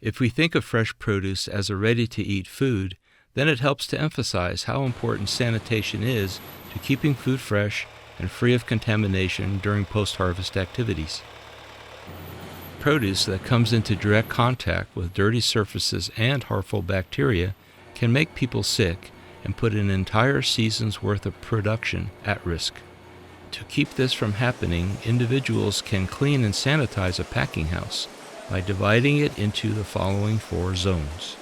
If we think of fresh produce as a ready-to-eat food, then it helps to emphasize how important sanitation is to keeping food fresh and free of contamination during post-harvest activities. Produce that comes into direct contact with dirty surfaces and harmful bacteria can make people sick and put an entire season's worth of production at risk. To keep this from happening, individuals can clean and sanitize a packing house by dividing it into the following 4 zones.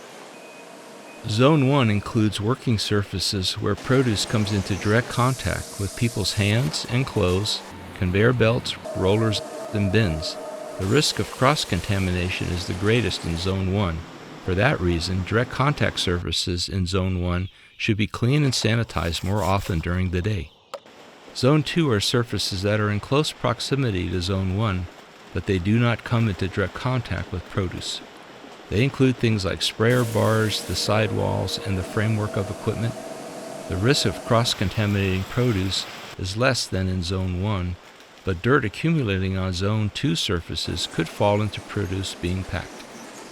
Zone 1 includes working surfaces where produce comes into direct contact with people's hands and clothes, conveyor belts, rollers, and bins. The risk of cross-contamination is the greatest in Zone 1. For that reason, direct contact surfaces in Zone 1 should be cleaned and sanitized more often during the day. Zone 2 are surfaces that are in close proximity to Zone 1, but they do not come into direct contact with produce. They include things like sprayer bars, the sidewalls, and the framework of equipment. The risk of cross-contaminating produce is less than in Zone 1, but dirt accumulating on Zone 2 surfaces could fall into produce being packed.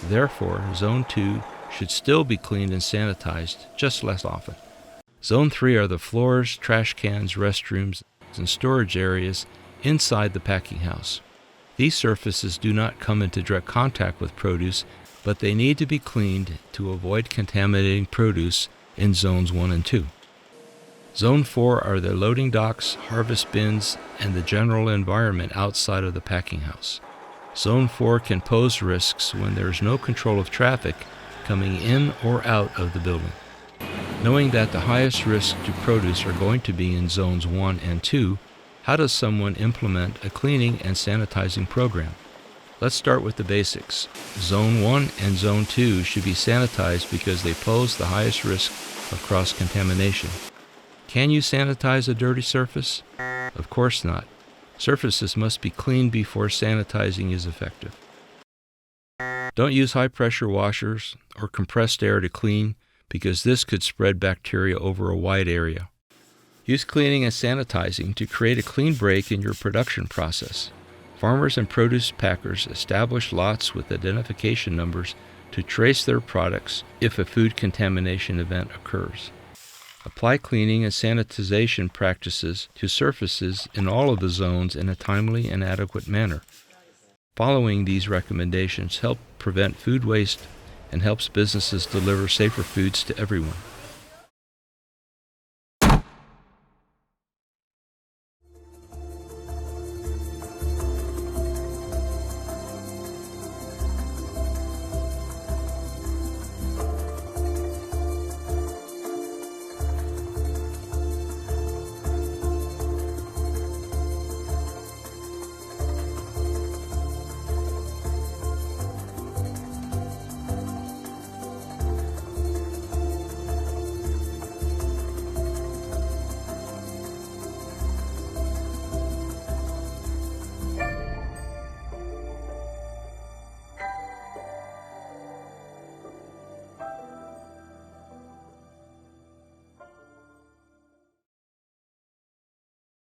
Therefore, Zone 2 should still be cleaned and sanitized, just less often. Zone 3 are the floors, trash cans, restrooms, and storage areas inside the packing house. These surfaces do not come into direct contact with produce, but they need to be cleaned to avoid contaminating produce in Zones 1 and 2. Zone 4 are the loading docks, harvest bins, and the general environment outside of the packing house. Zone 4 can pose risks when there is no control of traffic coming in or out of the building. Knowing that the highest risk to produce are going to be in Zones 1 and 2, how does someone implement a cleaning and sanitizing program? Let's start with the basics. Zone 1 and Zone 2 should be sanitized because they pose the highest risk of cross-contamination. Can you sanitize a dirty surface? Of course not. Surfaces must be cleaned before sanitizing is effective. Don't use high-pressure washers or compressed air to clean because this could spread bacteria over a wide area. Use cleaning and sanitizing to create a clean break in your production process. Farmers and produce packers establish lots with identification numbers to trace their products if a food contamination event occurs. Apply cleaning and sanitization practices to surfaces in all of the zones in a timely and adequate manner. Following these recommendations help prevent food waste and helps businesses deliver safer foods to everyone.